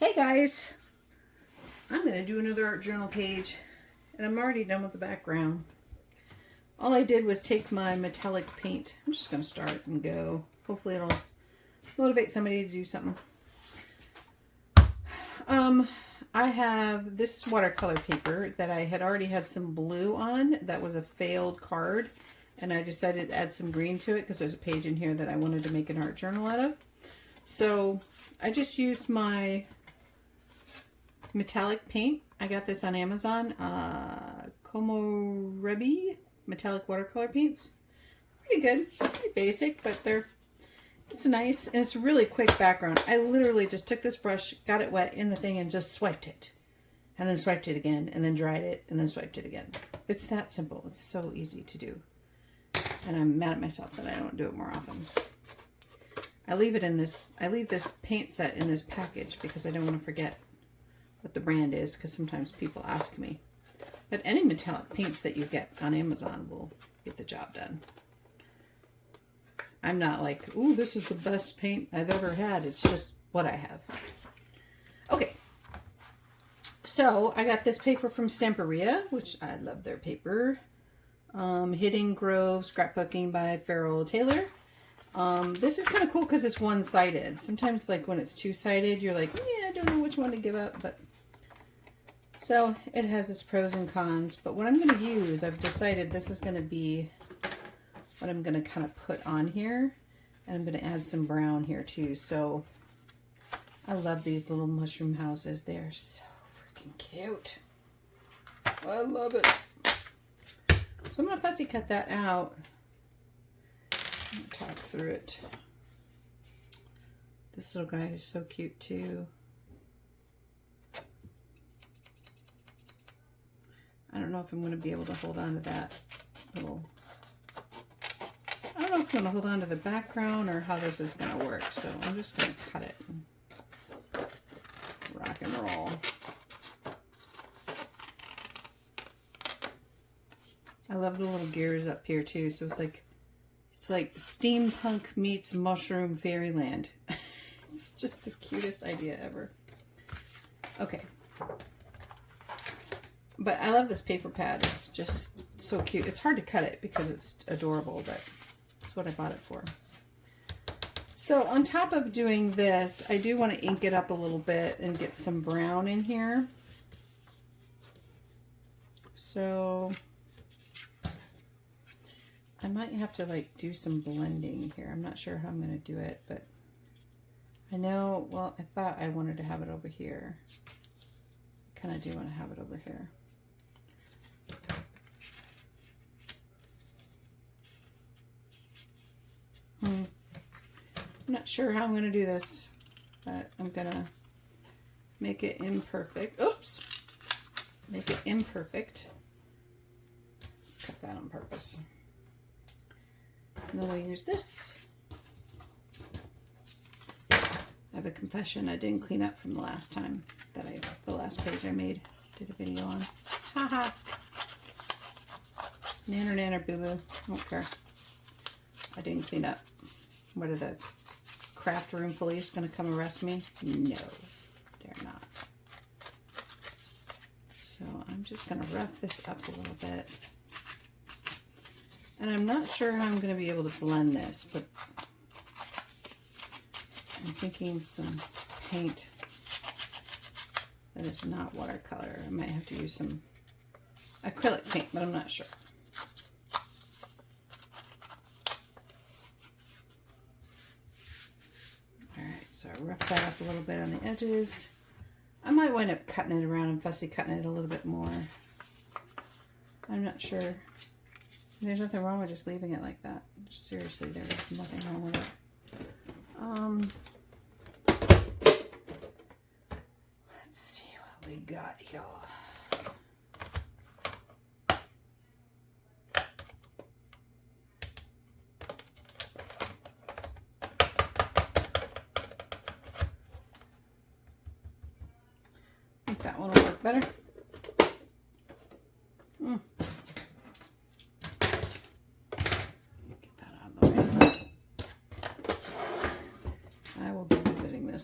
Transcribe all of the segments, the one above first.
Hey guys, I'm going to do another art journal page, and I'm already done with the background. All I did was take my metallic paint. I'm just going to start and go. Hopefully it'll motivate somebody to do something. I have this watercolor paper that I had already had some blue on. That was a failed card, and I decided to add some green to it because there's a page in here that I wanted to make an art journal out of. So I just used my metallic paint. I got this on Amazon. Komorebi metallic watercolor paints. Pretty good, pretty basic, but it's nice and it's a really quick background. I literally just took this brush, got it wet in the thing, and just swiped it, and then swiped it again, and then dried it, and then swiped it again. It's that simple. It's so easy to do, and I'm mad at myself that I don't do it more often. I leave this paint set in this package because I don't want to forget what the brand is, because sometimes people ask me. But any metallic paints that you get on Amazon will get the job done. I'm not like, ooh, this is the best paint I've ever had. It's just what I have. Okay. So I got this paper from Stamperia, which I love their paper. Hidden Grove Scrapbooking by Farrell Taylor. This is kind of cool because it's one-sided. Sometimes, like, when it's two-sided, you're like, yeah, I don't know which one to give up, but so it has its pros and cons. But what I'm going to use, I've decided this is going to be what I'm going to kind of put on here, and I'm going to add some brown here too. So I love these little mushroom houses. They're so freaking cute. I love it. So I'm going to fussy cut that out. Talk through it. This little guy is so cute too. I don't know if I'm going to be able to hold on to that little... I don't know if I'm going to hold on to the background or how this is going to work. So I'm just going to cut it and rock and roll. I love the little gears up here too. So it's like steampunk meets mushroom fairyland. It's just the cutest idea ever. Okay. But I love this paper pad. It's just so cute. It's hard to cut it because it's adorable, but that's what I bought it for. So on top of doing this, I do want to ink it up a little bit and get some brown in here. So I might have to like do some blending here. I'm not sure how I'm going to do it, but I know, well, I thought I wanted to have it over here. I kind of do want to have it over here. I'm not sure how I'm going to do this, but I'm going to make it imperfect. Oops! Make it imperfect. Cut that on purpose. And then we'll use this. I have a confession I didn't clean up from the last time that the last page I did a video on. Haha. Nanner nanner boo boo. Don't care. I didn't clean up. What are the craft room police going to come arrest me? No, they're not. So I'm just going to rough this up a little bit. And I'm not sure how I'm going to be able to blend this, but I'm thinking some paint that is not watercolor. I might have to use some acrylic paint, but I'm not sure. Alright, so I roughed that up a little bit on the edges. I might wind up cutting it around and fussy cutting it a little bit more. I'm not sure. There's nothing wrong with just leaving it like that. Seriously, there's nothing wrong with it. Let's see what we got here. I think that one will work better.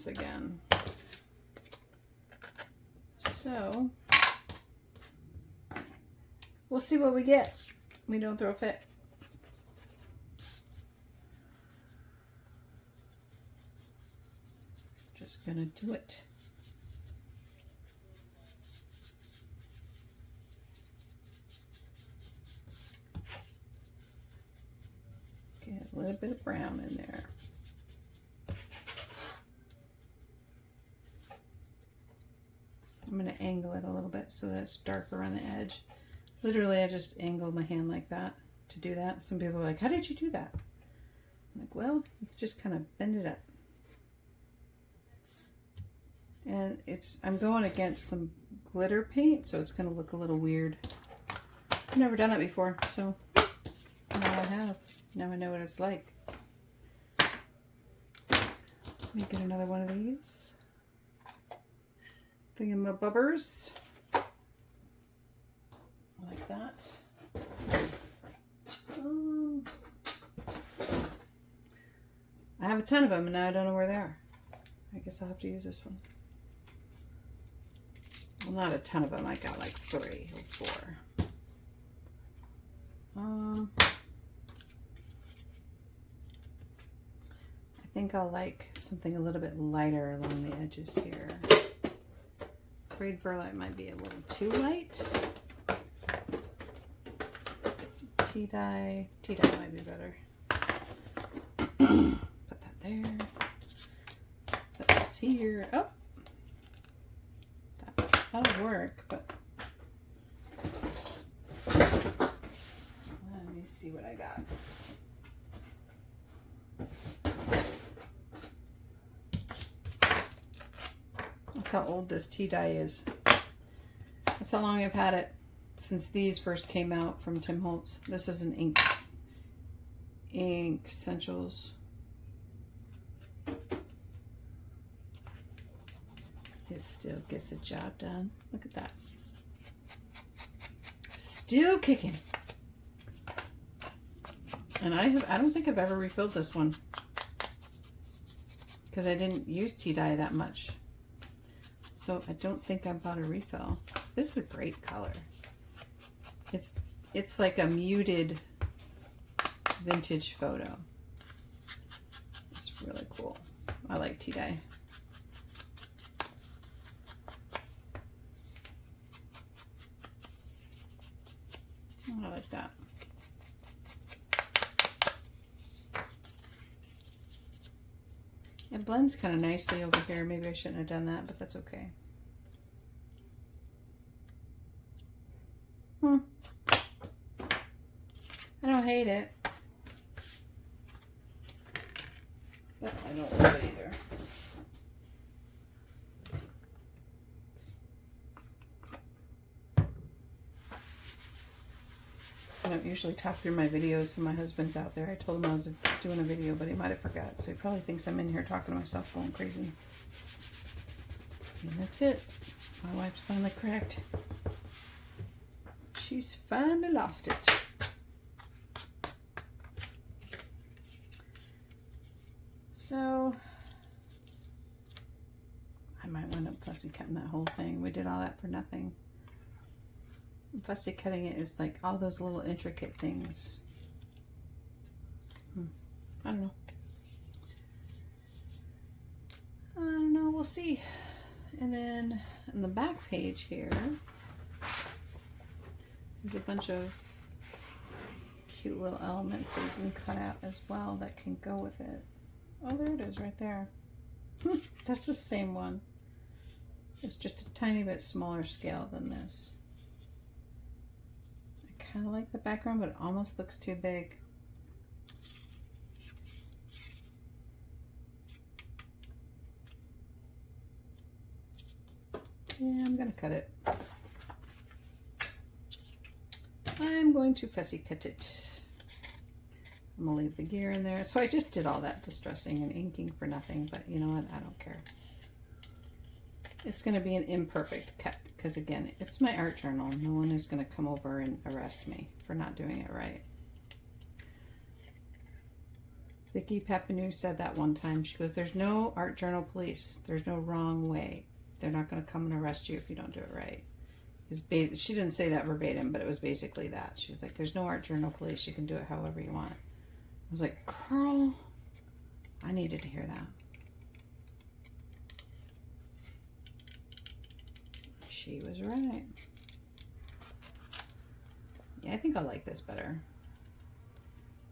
Again. So we'll see what we get. We don't throw a fit. Just gonna do it. Get a little bit of brown in there. I'm going to angle it a little bit so that it's darker on the edge. Literally, I just angled my hand like that to do that. Some people are like, how did you do that? I'm like, well, you just kind of bend it up. And I'm going against some glitter paint, so it's going to look a little weird. I've never done that before, so now I have. Now I know what it's like. Let me get another one of these. Thingamabobbers. Like that. I have a ton of them and now I don't know where they are. I guess I'll have to use this one. Well, not a ton of them. I got like 3 or 4. I think I'll like something a little bit lighter along the edges here. Afraid Burlite might be a little too light. Tea dye might be better. Put that there. Put this here. Oh, that'll work, but let me see what I got. That's how old this tea dye is. That's how long I've had it, since these first came out from Tim Holtz. This is an ink Essentials. It still gets the job done. Look at that. Still kicking. And I don't think I've ever refilled this one, because I didn't use tea dye that much. So I don't think I bought a refill. This is a great color. It's like a muted vintage photo. It's really cool. I like tea dye. I like that. It blends kind of nicely over here. Maybe I shouldn't have done that, but that's okay. I don't hate it, but I don't love it either. I don't usually talk through my videos, so my husband's out there. I told him I was doing a video, but he might have forgot, so he probably thinks I'm in here talking to myself going crazy. And that's it. My wife's finally cracked. She's finally lost it. So I might wind up fussy cutting that whole thing. We did all that for nothing. Fussy cutting it is like all those little intricate things. I don't know. We'll see. And then on the back page here, there's a bunch of cute little elements that you can cut out as well that can go with it. Oh, there it is right there. That's the same one. It's just a tiny bit smaller scale than this. I kind of like the background, but it almost looks too big. Yeah, I'm going to cut it. I'm going to fussy cut it. I'm going to leave the gear in there. So I just did all that distressing and inking for nothing, but you know what? I don't care. It's going to be an imperfect cut because, again, it's my art journal. No one is going to come over and arrest me for not doing it right. Vicki Papineau said that one time. She goes, there's no art journal police. There's no wrong way. they're not going to come and arrest you if you don't do it right. She didn't say that verbatim, but it was basically that. She's like, there's no art journal police. You can do it however you want. I was like, girl, I needed to hear that. She was right. Yeah, I think I like this better.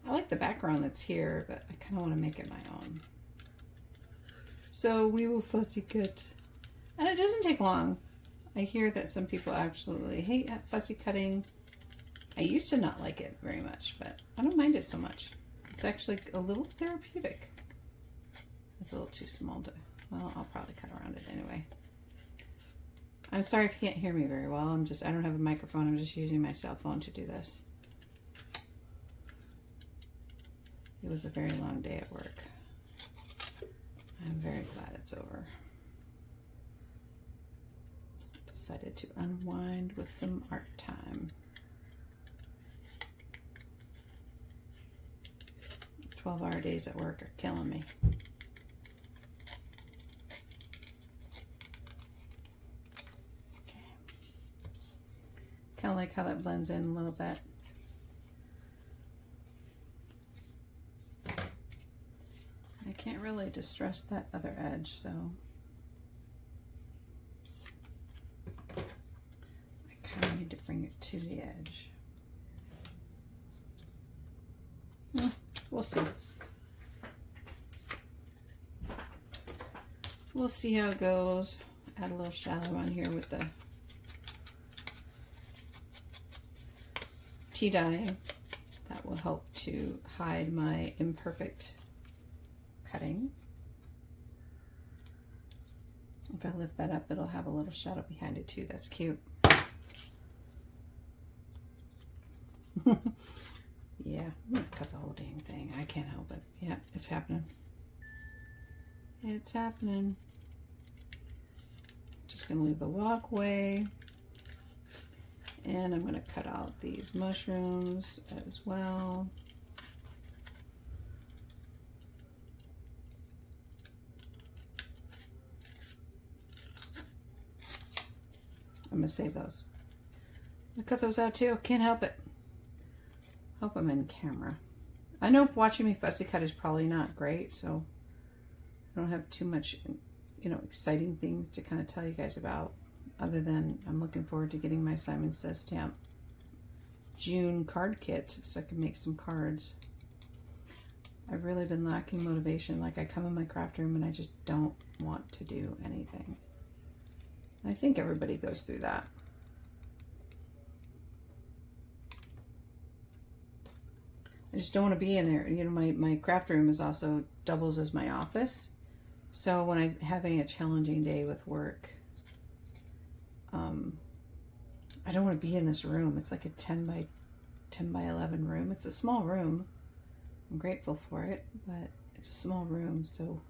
I like the background that's here, but I kind of want to make it my own. So we will fussy cut. And it doesn't take long. I hear that some people absolutely hate fussy cutting. I used to not like it very much, but I don't mind it so much. It's actually a little therapeutic. It's a little too small to, well, I'll probably cut around it anyway. I'm sorry if you can't hear me very well. I don't have a microphone. I'm just using my cell phone to do this. It was a very long day at work. I'm very glad it's over. Decided to unwind with some art time. 12-hour days at work are killing me. Okay. Kind of like how that blends in a little bit. I can't really distress that other edge, so I kind of need to bring it to the edge. We'll see. We'll see how it goes. Add a little shadow on here with the tea dye. That will help to hide my imperfect cutting. If I lift that up, it'll have a little shadow behind it too. That's cute. Yeah, I'm gonna cut the whole dang thing. I can't help it. Yeah, it's happening. It's happening. Just gonna leave the walkway. And I'm gonna cut out these mushrooms as well. I'm gonna save those. I'm gonna cut those out too. Can't help it. Hope I'm in camera. I know watching me fussy cut is probably not great, so I don't have too much, exciting things to kind of tell you guys about, other than I'm looking forward to getting my Simon Says Stamp June card kit so I can make some cards. I've really been lacking motivation. Like, I come in my craft room and I just don't want to do anything. I think everybody goes through that. I just don't want to be in there. My craft room is also doubles as my office. So when I'm having a challenging day with work, I don't want to be in this room. It's like a 10 by 11 room. It's a small room. I'm grateful for it, but it's a small room. So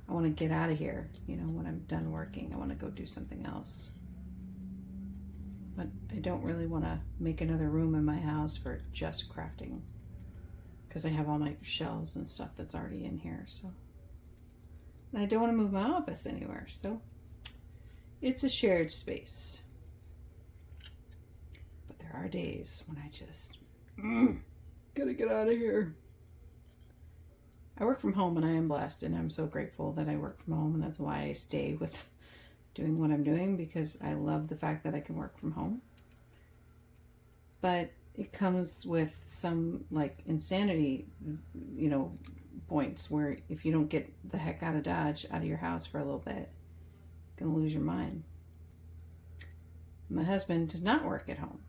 I want to get out of here. When I'm done working, I want to go do something else. But I don't really want to make another room in my house for just crafting, because I have all my shelves and stuff that's already in here. So, and I don't want to move my office anywhere. So it's a shared space. But there are days when I just gotta get out of here. I work from home and I am blessed, and I'm so grateful that I work from home, and that's why I stay with doing what I'm doing, because I love the fact that I can work from home. But it comes with some insanity, points where if you don't get the heck out of Dodge, out of your house for a little bit, you're gonna lose your mind. My husband does not work at home,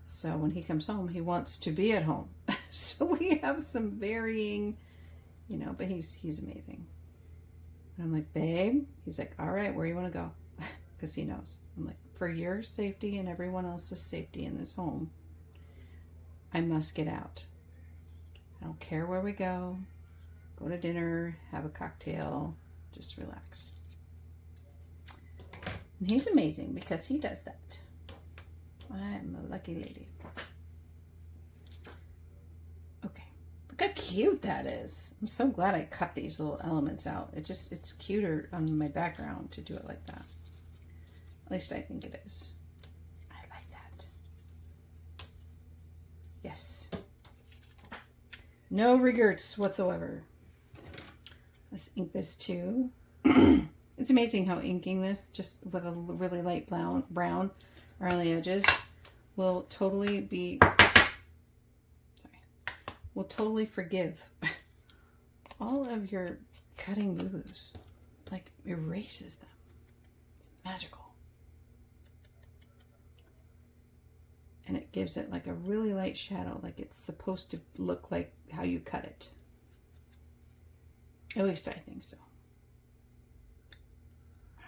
so when he comes home, he wants to be at home. So we have some varying, but he's amazing. And I'm like, babe, he's like, all right, where you want to go? Because he knows. I'm like, for your safety and everyone else's safety in this home, I must get out. I don't care where we go to dinner, have a cocktail, just relax. And he's amazing because he does that. I'm a lucky lady. Okay, look how cute that is. I'm so glad I cut these little elements out. It's cuter on my background to do it like that. At least I think it is. I like that. Yes. No regrets whatsoever. Let's ink this too. It's amazing how inking this just with a really light brown around the edges will totally forgive all of your cutting boo-boos. Like erases them. It's magical. And it gives it like a really light shadow, like it's supposed to look like how you cut it. At least I think so. All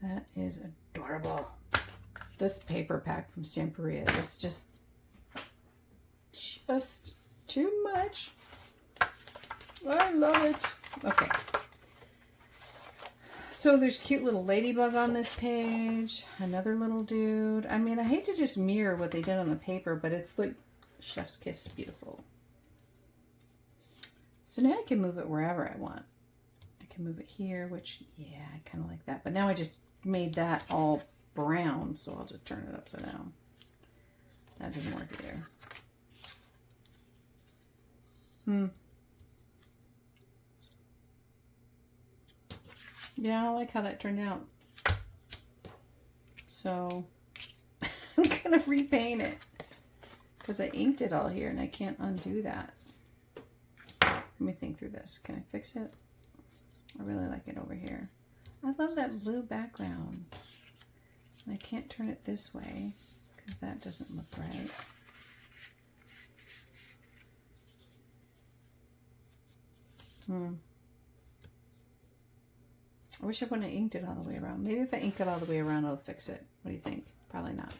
right. That is adorable. This paper pack from Stamperia is just too much. I love it. Okay. So there's cute little ladybug on this page. Another little dude. I mean, I hate to just mirror what they did on the paper, but it's like chef's kiss beautiful. So now I can move it wherever I want. I can move it here, which, yeah, I kind of like that. But now I just made that all brown, so I'll just turn it upside down. That doesn't work either. Yeah, I like how that turned out. So I'm gonna repaint it because I inked it all here and I can't undo that. Let me think through this. Can I fix it? I really like it over here. I love that blue background. I can't turn it this way because that doesn't look right. I wish I wouldn't have inked it all the way around. Maybe if I ink it all the way around, it'll fix it. What do you think? Probably not.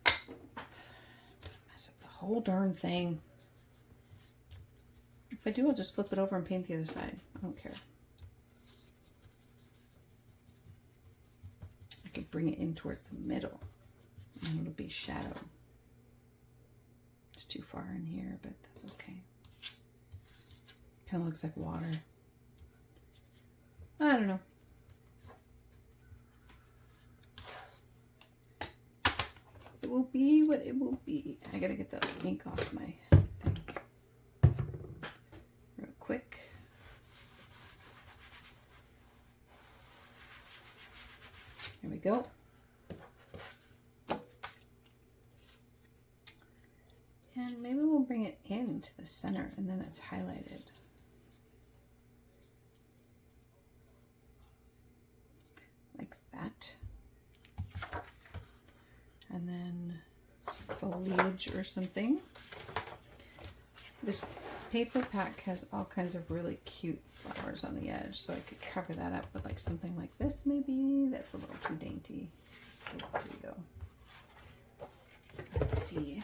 Mess up the whole darn thing. If I do, I'll just flip it over and paint the other side. I don't care. I could bring it in towards the middle and it'll be shadow. It's too far in here, but that's okay. Kind of looks like water. I don't know. It will be what it will be. I gotta get the ink off my thing real quick. There we go. And maybe we'll bring it into the center and then it's highlighted. Like that. And then some foliage or something. This paper pack has all kinds of really cute flowers on the edge, so I could cover that up with like something like this maybe. That's a little too dainty. So pretty though. Let's see.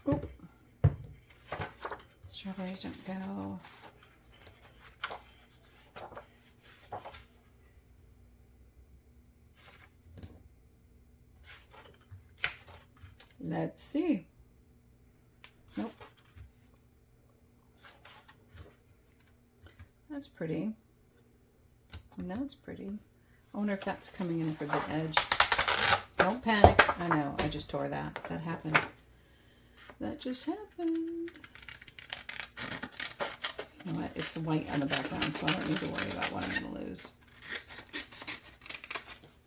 Oh, strawberries don't go. Let's see. Nope. That's pretty. And that's pretty. I wonder if that's coming in for the edge. Don't panic. I know, I just tore that. That happened. That just happened. You know what? It's white on the background, so I don't need to worry about what I'm going to lose.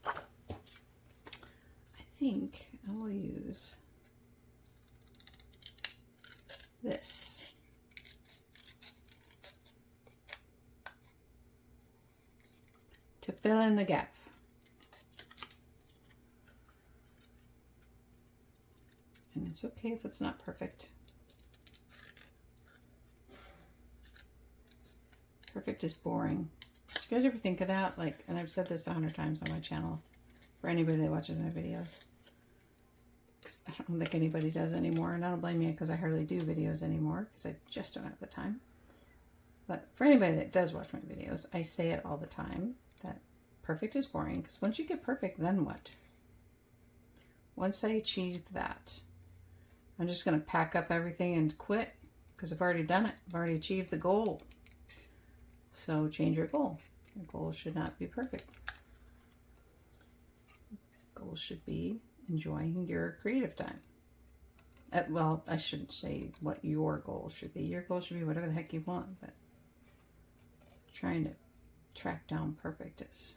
I think I will use this. To fill in the gap. And it's okay if it's not perfect. Perfect is boring. Do you guys ever think of that? Like, and I've said this 100 times on my channel for anybody that watches my videos. Because I don't think anybody does anymore, and I don't blame you because I hardly do videos anymore because I just don't have the time. But for anybody that does watch my videos, I say it all the time that perfect is boring, because once you get perfect, then what? once I achieve that, I'm just going to pack up everything and quit because I've already done it. I've already achieved the goal. So change your goal. Your goal should not be perfect. Goal should be enjoying your creative time. Well, I shouldn't say what your goal should be. Your goal should be whatever the heck you want, but trying to track down perfect is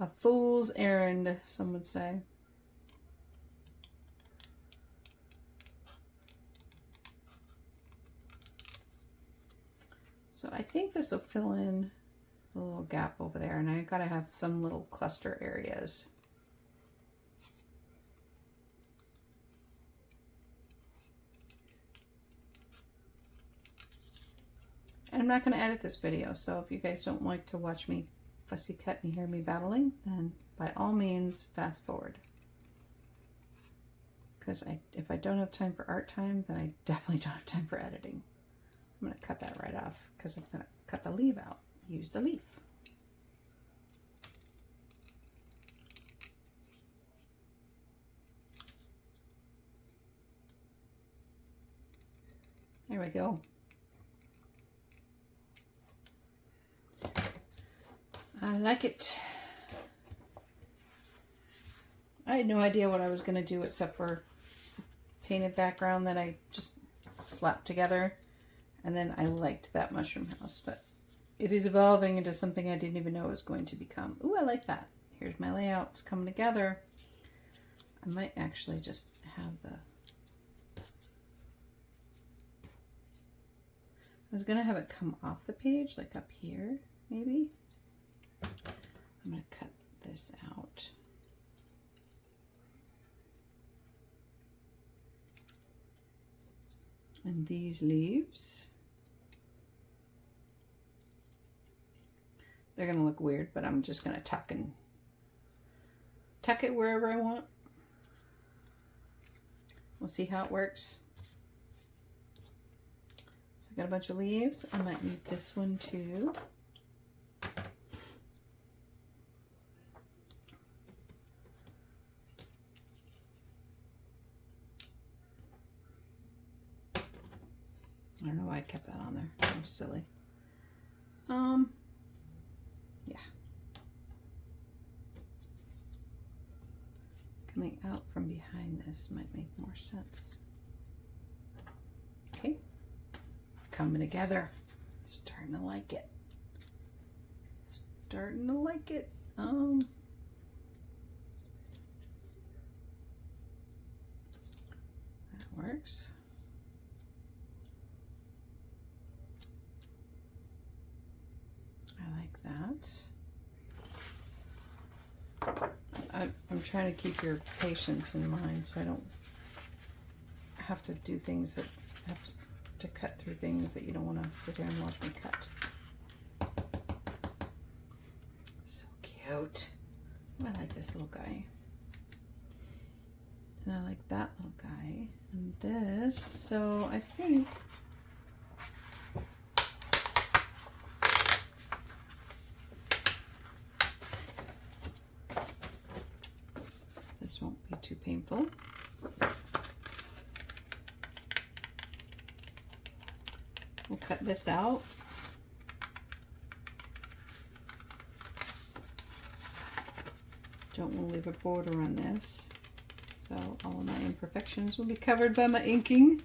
a fool's errand, some would say. So I think this will fill in the little gap over there, and I gotta have some little cluster areas. And I'm not going to edit this video, so if you guys don't like to watch me fussy cut and hear me babbling, then by all means fast forward. Because if I don't have time for art time, then I definitely don't have time for editing. I'm going to cut that right off because I'm going to cut the leaf out. Use the leaf. There we go. I like it. I had no idea what I was going to do except for painted background that I just slapped together. And then I liked that mushroom house, but it is evolving into something I didn't even know it was going to become. Ooh, I like that. Here's my layout. It's coming together. I might actually just have the... I was going to have it come off the page, like up here, maybe. I'm going to cut this out. And these leaves, they're going to look weird, but I'm just going to tuck it wherever I want. We'll see how it works. So I got a bunch of leaves. I might need this one too. I don't know why I kept that on there. That was silly. Yeah. Coming out from behind this might make more sense. Okay. Coming together. Starting to like it. Starting to like it. That works. I like that. I'm trying to keep your patience in mind so I don't have to do things that have to cut through things that you don't want to sit here and watch me cut. So cute. I like this little guy. And I like that little guy. And this, so I think this won't be too painful. We'll cut this out. Don't want to leave a border on this. So all of my imperfections will be covered by my inking.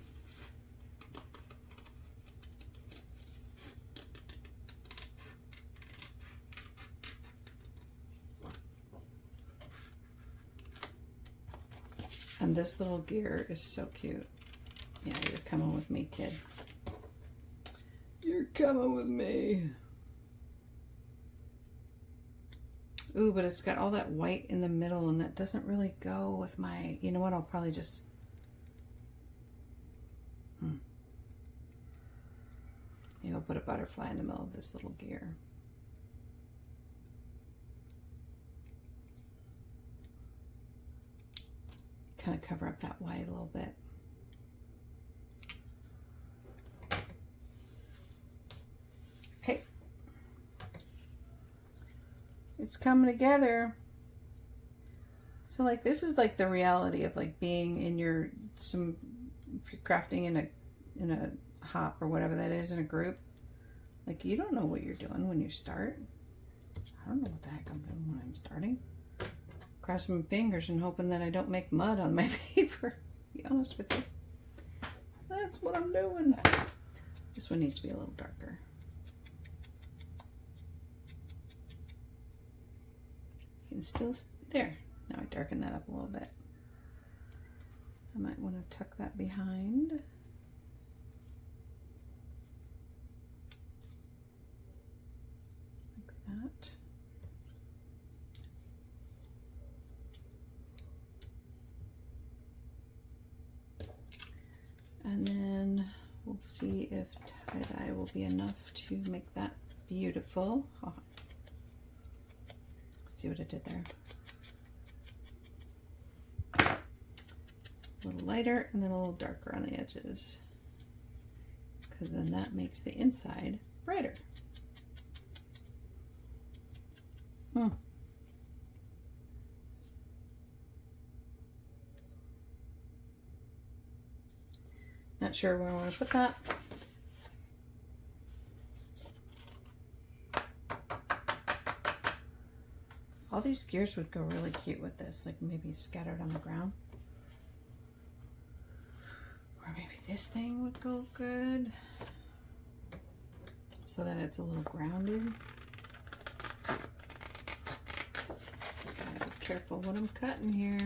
And this little gear is so cute. Yeah, you're coming with me, kid. You're coming with me. Ooh, but it's got all that white in the middle, and that doesn't really go with my... You know what? I'll probably just... Maybe I'll put a butterfly in the middle of this little gear. Kind of cover up that white a little bit. Okay. It's coming together. So like this is like the reality of like being in your crafting in a hop or whatever that is in a group. Like you don't know what you're doing when you start. I don't know what the heck I'm doing when I'm starting. Crossing my fingers and hoping that I don't make mud on my paper. To be honest with you. That's what I'm doing. This one needs to be a little darker. You can still, there. Now I darken that up a little bit. I might want to tuck that behind. Like that. And then we'll see if tie-dye will be enough to make that beautiful. Oh. See what I did there? A little lighter and then a little darker on the edges, because then that makes the inside brighter. Not sure where I want to put that. All these gears would go really cute with this, like maybe scattered on the ground. Or maybe this thing would go good, so that it's a little grounded. Gotta be careful what I'm cutting here.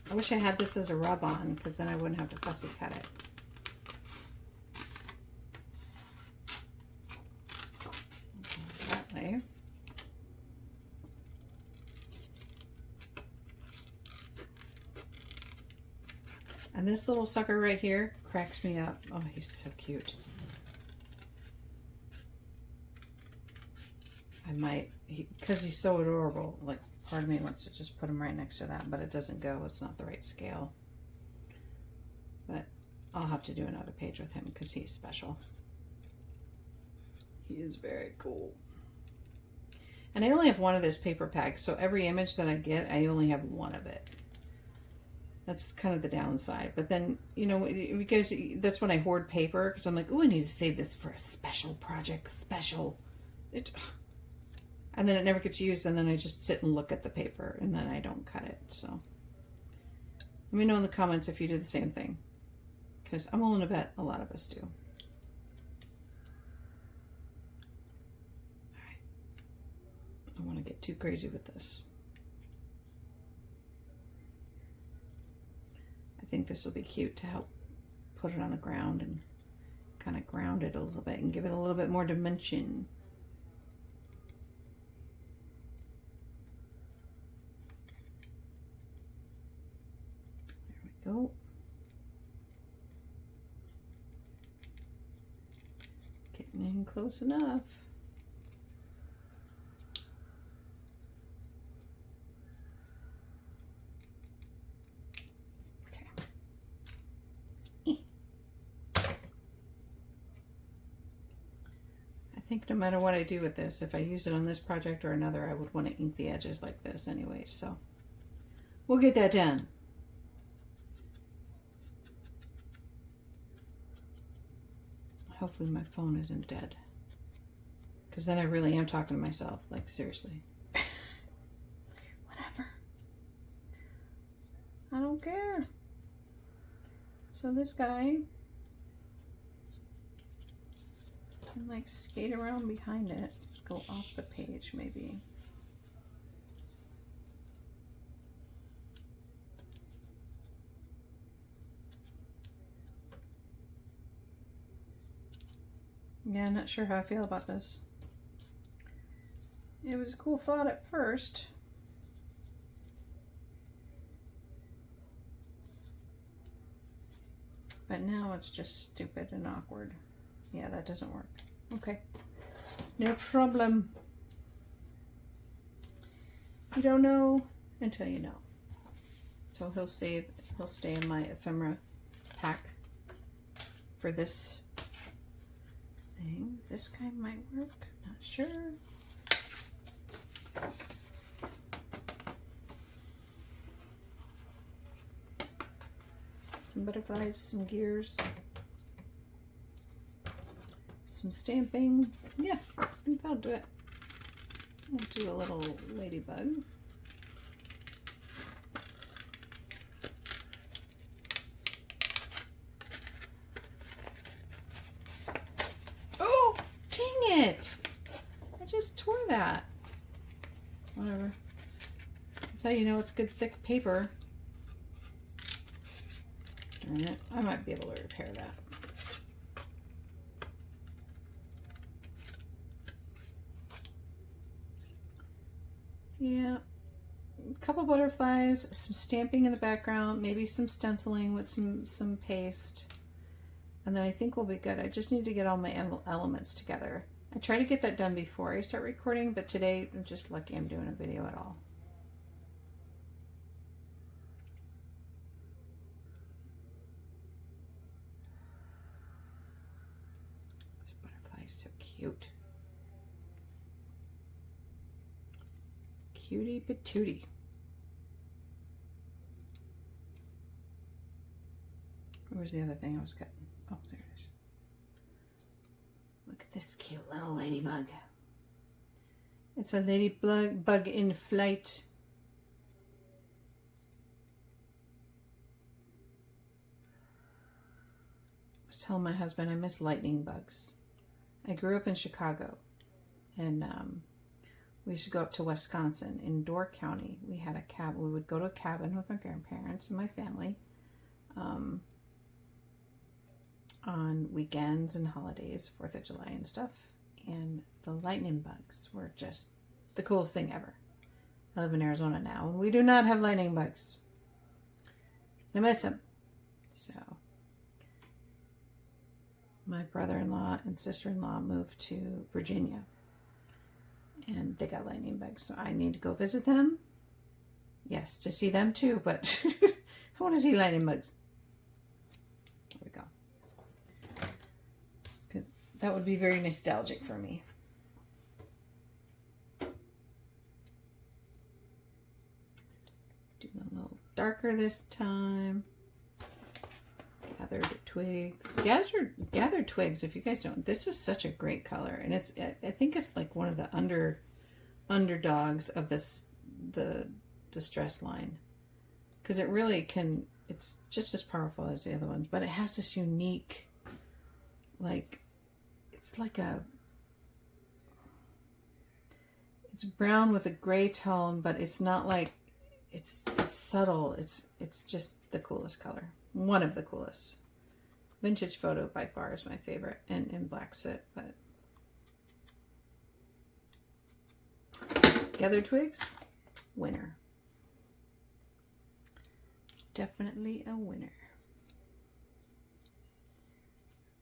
I wish I had this as a rub-on, because then I wouldn't have to fussy cut it. That way. And this little sucker right here cracks me up. Oh, he's so cute. I might, because he's so adorable, like part of me wants to just put him right next to that, but it doesn't go. It's not the right scale. But I'll have to do another page with him because he's special. He is very cool. And I only have one of this paper pack, so every image that I get, I only have one of it. That's kind of the downside. But then, you know, because that's when I hoard paper, because I'm like, oh, I need to save this for a special project, and then it never gets used, and then I just sit and look at the paper, and then I don't cut it. So let me know in the comments if you do the same thing, because I'm willing to bet a lot of us do. All right. I don't want to get too crazy with this. I think this will be cute to help put it on the ground and kind of ground it a little bit and give it a little bit more dimension. Go. Getting in close enough. Okay. I think no matter what I do with this, if I use it on this project or another, I would want to ink the edges like this anyway, so we'll get that done. Hopefully my phone isn't dead, because then I really am talking to myself, like seriously. Whatever. I don't care. So this guy can like skate around behind it, go off the page maybe. Yeah, I'm not sure how I feel about this. It was a cool thought at first. But now it's just stupid and awkward. Yeah, that doesn't work. Okay. No problem. You don't know until you know. So he'll stay in my ephemera pack for this thing. This guy might work, not sure. Some butterflies, some gears, some stamping. Yeah, I think that'll do it. We'll do a little ladybug. Oh, dang it! I just tore that. Whatever. That's how you know it's good thick paper. Darn it. I might be able to repair that. Yeah. A couple butterflies, some stamping in the background, maybe some stenciling with some paste. And then I think we'll be good. I just need to get all my elements together. I try to get that done before I start recording, but today I'm just lucky I'm doing a video at all. This butterfly is so cute. Cutie patootie. Where's the other thing I was cutting? Oh, there it is. Look at this cute little ladybug. It's a ladybug in flight. I was telling my husband I miss lightning bugs. I grew up in Chicago, and we used to go up to Wisconsin in Door County. We had a cabin. We would go to a cabin with my grandparents and my family on weekends and holidays, 4th of July and stuff. And the lightning bugs were just the coolest thing ever. I live in Arizona now, and we do not have lightning bugs. I miss them. So my brother-in-law and sister-in-law moved to Virginia, and they got lightning bugs, so I need to go visit them. Yes, to see them too, but I want to see lightning bugs. There we go. Because that would be very nostalgic for me. Doing a little darker this time. Gathered twigs. Gathered twigs, if you guys don't, this is such a great color, and it's, I think it's like one of the underdogs of the distress line, because it really can, it's just as powerful as the other ones, but it has this unique, like, it's like it's brown with a gray tone, but it's not like, it's subtle. It's just the coolest color. One of the coolest. Vintage Photo by far is my favorite, and in black soot, but Gathered Twigs, winner. Definitely a winner.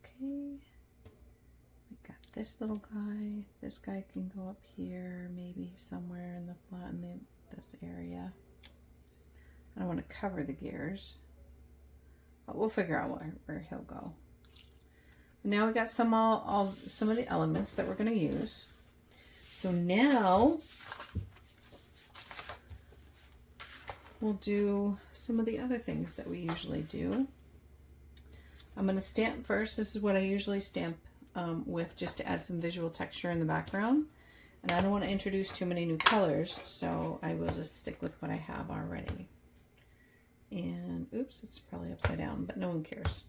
Okay, we got this little guy. This guy can go up here, maybe somewhere in the flat in this area. I don't want to cover the gears, but we'll figure out where he'll go. Now we got some of the elements that we're going to use. So now we'll do some of the other things that we usually do. I'm going to stamp first. This is what I usually stamp with, just to add some visual texture in the background. And I don't want to introduce too many new colors, so I will just stick with what I have already. And oops, it's probably upside down, but no one cares.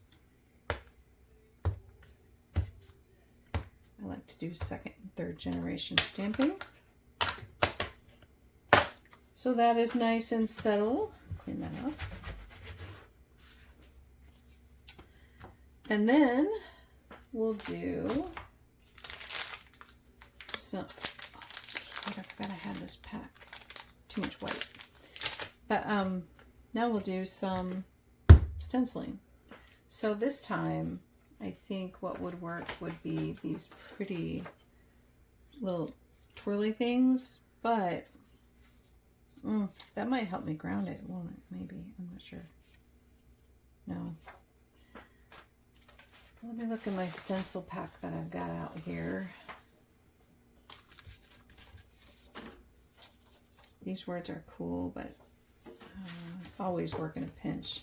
I like to do 2nd and 3rd generation stamping. So that is nice and settled. Clean that up. And then we'll do some, I forgot I had this pack. It's too much white. But now we'll do some stenciling. So this time, I think what would work would be these pretty little twirly things, but that might help me ground it, won't it? Maybe, I'm not sure. No. Let me look at my stencil pack that I've got out here. These words are cool, but always work in a pinch.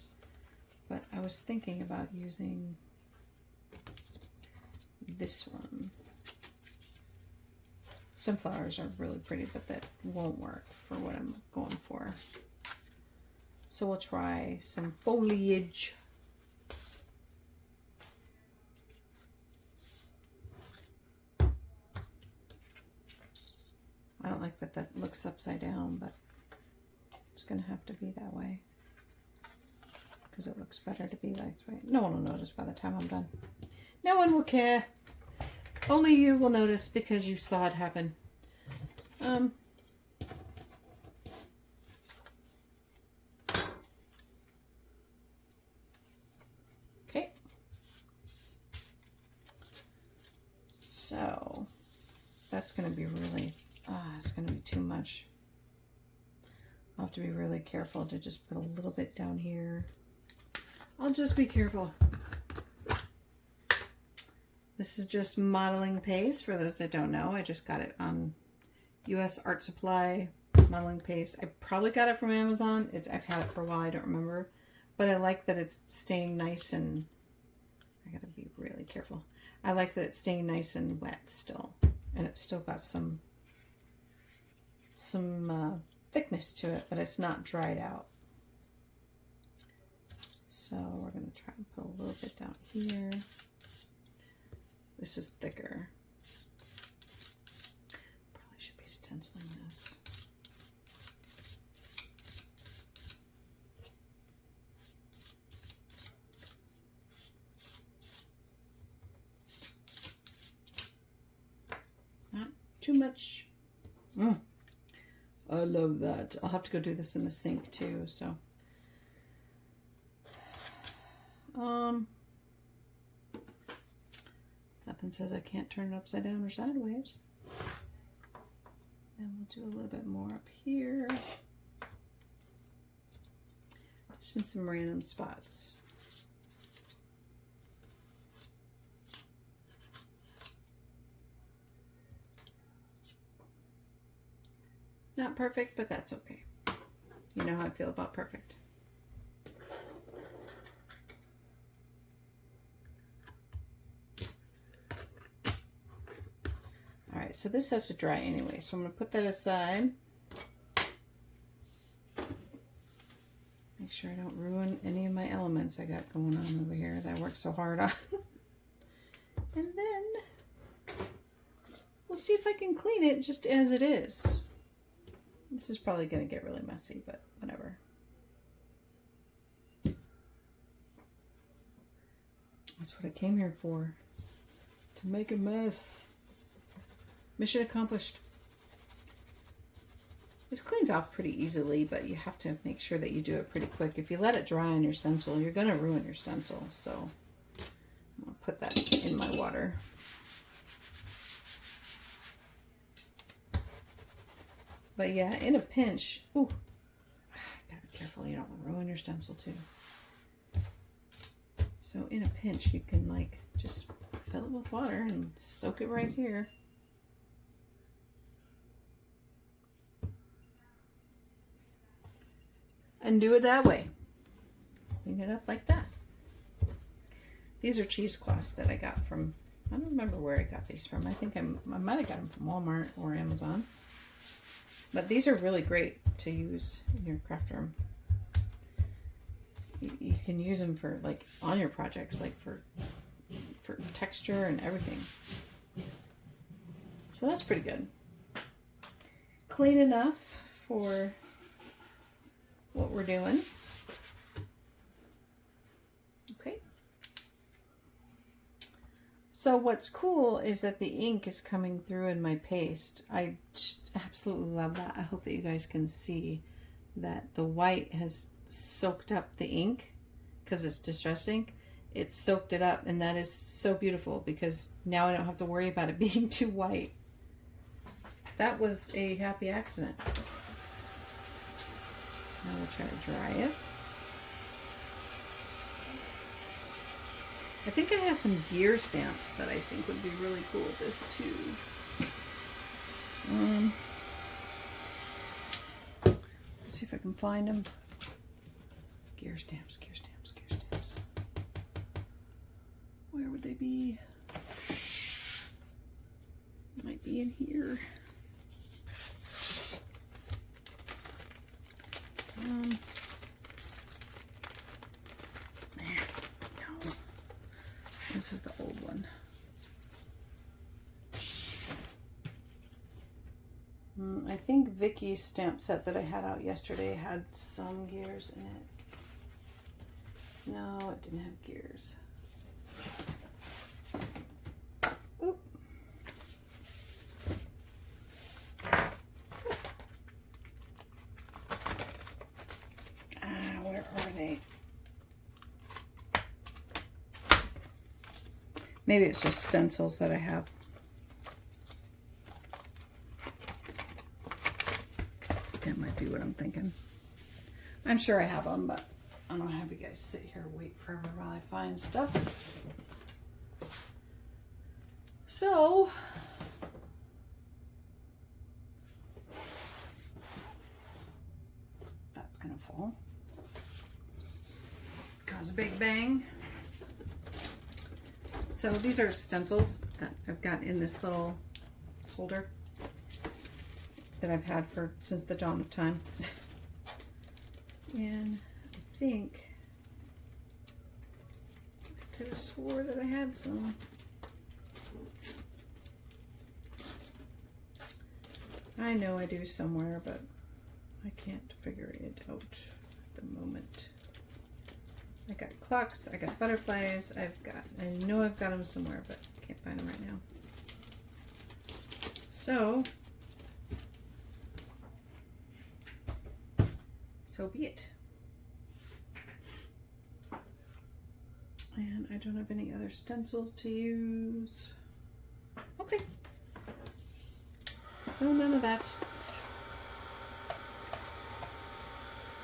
But I was thinking about using this one. Sunflowers are really pretty, but that won't work for what I'm going for. So we'll try some foliage. I don't like that that looks upside down, but it's going to have to be that way because it looks better to be like that. No one will notice by the time I'm done. No one will care. Only you will notice because you saw it happen. Okay. So that's going to be really, it's going to be too much. I'll have to be really careful to just put a little bit down here. I'll just be careful. This is just modeling paste. For those that don't know, I just got it on US Art Supply modeling paste. I probably got it from Amazon. I've had it for a while, I don't remember. But I like that it's staying nice and, I gotta be really careful. I like that it's staying nice and wet still. And it's still got some thickness to it, but it's not dried out. So we're gonna try and put a little bit down here. This is thicker. Probably should be stenciling this. Not too much. I love that. I'll have to go do this in the sink too, so. Nothing says I can't turn it upside down or sideways. And we'll do a little bit more up here. Just in some random spots. Not perfect, but that's okay. You know how I feel about perfect. Alright, so this has to dry anyway, so I'm going to put that aside. Make sure I don't ruin any of my elements I got going on over here that I worked so hard on. And then we'll see if I can clean it just as it is. This is probably going to get really messy, but whatever. That's what I came here for. To make a mess. Mission accomplished. This cleans off pretty easily, but you have to make sure that you do it pretty quick. If you let it dry on your stencil, you're going to ruin your stencil. So I'm going to put that in my water. But yeah, in a pinch, ooh, gotta be careful you don't ruin your stencil too. So in a pinch, you can like just fill it with water and soak it right here. And do it that way. Clean it up like that. These are cheesecloths that I got from, I don't remember where I got these from. I think I might have got them from Walmart or Amazon. But these are really great to use in your craft room. You can use them for like on your projects, like for texture and everything. So that's pretty good. Clean enough for what we're doing. Okay. So what's cool is that the ink is coming through in my paste. I just absolutely love that. I hope that you guys can see that the white has soaked up the ink because it's distress ink. It's soaked it up, and that is so beautiful because now I don't have to worry about it being too white. That was a happy accident. Now we'll try to dry it. I think I have some gear stamps that I think would be really cool with this too. if I can find them. Gear stamps, gear stamps, gear stamps. Where would they be? Might be in here. No. This is the old one. I think Vicky's stamp set that I had out yesterday had some gears in it. No, it didn't have gears. Oop. Where are they? Maybe it's just stencils that I have. That might be what I'm thinking. I'm sure I have them, but I don't have you guys sit here and wait forever while I find stuff. So, that's gonna fall. Cause a big bang. So these are stencils that I've got in this little folder that I've had since the dawn of time. And I think I could have swore that I had some. I know I do somewhere, but I can't figure it out at the moment. I got clocks, I got butterflies, I know I've got them somewhere, but I can't find them right now. So be it. And I don't have any other stencils to use. Okay. So none of that.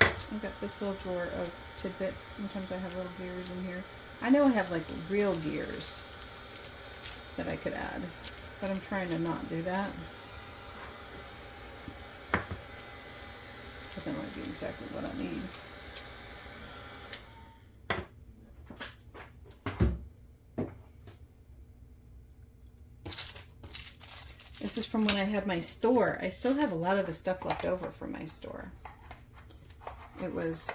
I've got this little drawer of tidbits. Sometimes I have little gears in here. I know I have like real gears that I could add, but I'm trying to not do that. But that might be exactly what I need. This is from when I had my store. I still have a lot of the stuff left over from my store. It was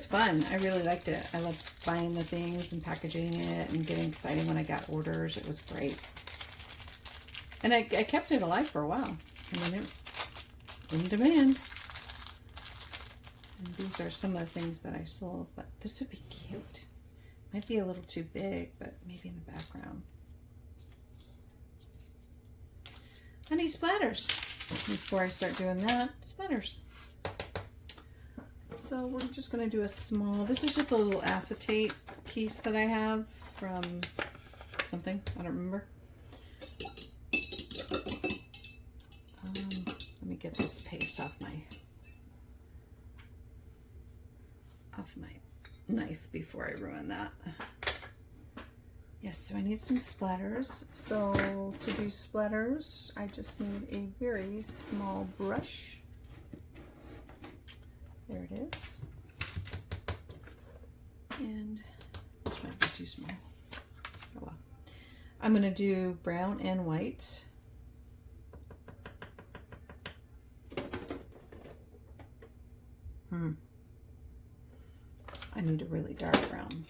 fun. I really liked it. I loved buying the things and packaging it and getting excited when I got orders. It was great. And I kept it alive for a while. I mean, it was in demand. And these are some of the things that I sold. But this would be cute. Might be a little too big, but maybe in the background. I need splatters. Before I start doing that, splatters. So we're just going to do a small, this is just a little acetate piece that I have from something, I don't remember. Let me get this paste off my knife before I ruin that. Yes, so I need some splatters. So to do splatters, I just need a very small brush. There it is. And this might be too small. Oh well. I'm going to do brown and white. I need a really dark brown.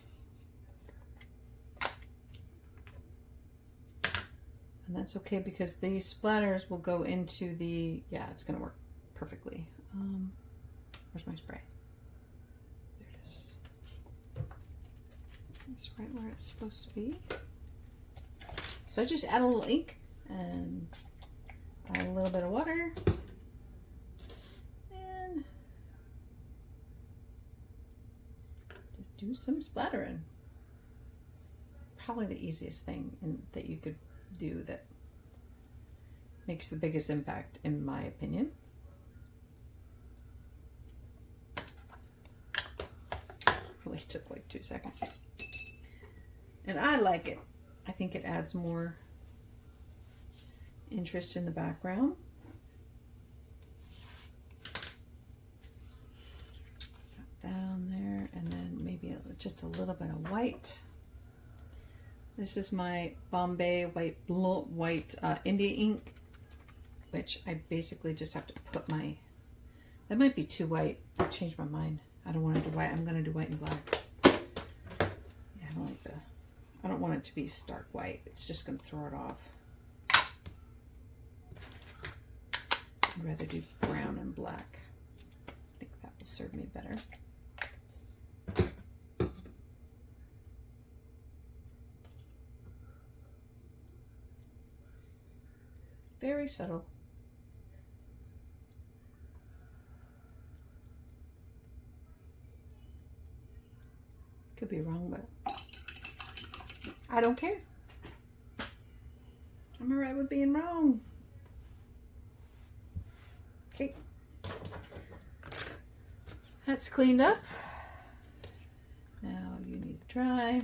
And that's okay because these splatters will go into the, yeah, it's going to work perfectly. Where's my spray? There it is. It's right where it's supposed to be. So I just add a little ink and add a little bit of water. And just do some splattering. It's probably the easiest thing that you could do that makes the biggest impact, in my opinion. Really took like 2 seconds. And I like it. I think it adds more interest in the background. with just a little bit of white. This is my Bombay white India ink, which I basically just have to put my, that might be too white. I changed my mind. I don't want to do white. I'm going to do white and black. Yeah, I don't want it to be stark white. It's just going to throw it off. I'd rather do brown and black. I think that will serve me better. Very subtle. Could be wrong, but I don't care. I'm alright with being wrong. Okay. That's cleaned up. Now you need to dry.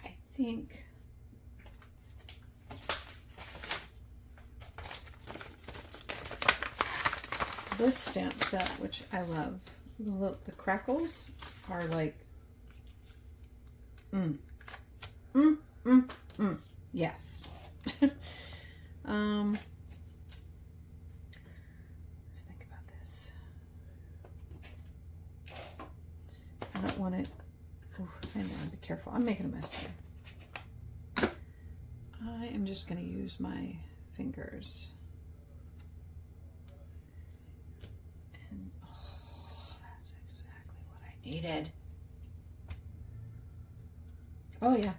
I think this stamp set, which I love, the crackles are like, yes. Let's think about this. I don't want it. Oh, I know, be careful. I'm making a mess here. I am just going to use my fingers. And oh, that's exactly what I needed. Oh yeah.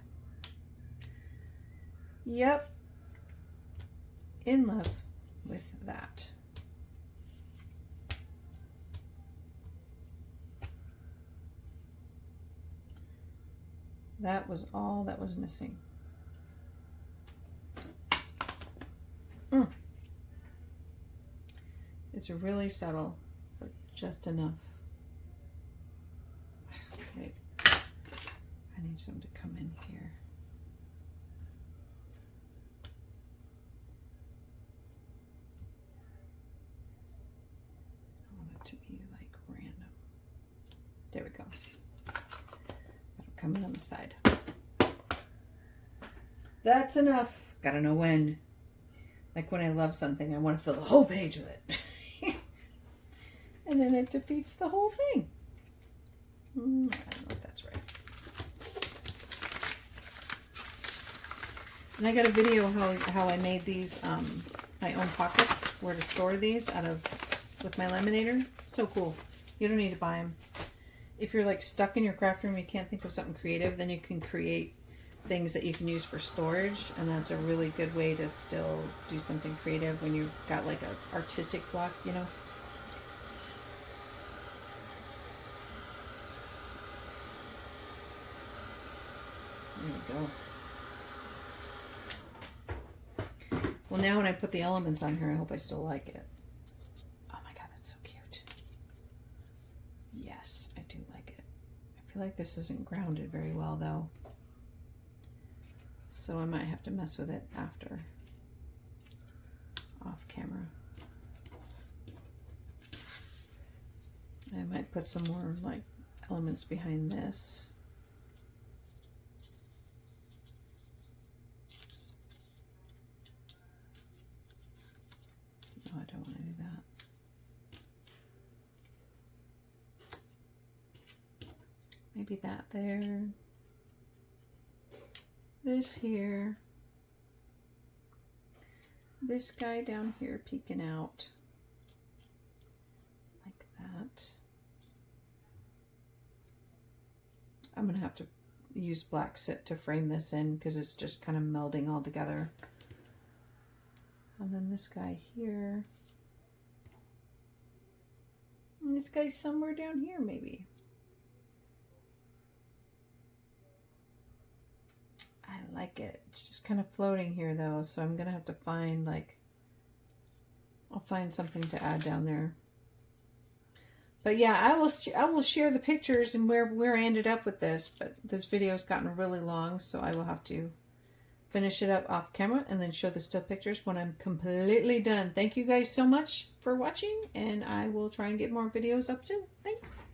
Yep. In love with that. That was all that was missing. It's really subtle, but just enough. Wait, I need some to come in here. I want it to be like random. There we go. That'll come in on the side. That's enough. Gotta know when. Like when I love something, I want to fill the whole page with it. And then it defeats the whole thing. I don't know if that's right. And I got a video how I made these, my own pockets, where to store these with my laminator. So cool. You don't need to buy them. If you're like stuck in your craft room, you can't think of something creative, then you can create things that you can use for storage, and that's a really good way to still do something creative when you've got like an artistic block, you know. There we go. Well, now when I put the elements on here, I hope I still like it. Oh my god, that's so cute. Yes, I do like it. I feel like this isn't grounded very well though, so I might have to mess with it after, off camera. I might put some more like elements behind this. No, I don't want to do that. Maybe that there. This here. This guy down here peeking out. Like that. I'm going to have to use black soot to frame this in because it's just kind of melding all together. And then this guy here. And this guy's somewhere down here maybe. I like it. It's just kind of floating here though, so I'm gonna have to find like, I'll find something to add down there. But yeah, I will share the pictures and where I ended up with this, but this video's gotten really long, so I will have to finish it up off camera, and then show the still pictures when I'm completely done. Thank you guys so much for watching, and I will try and get more videos up soon. Thanks.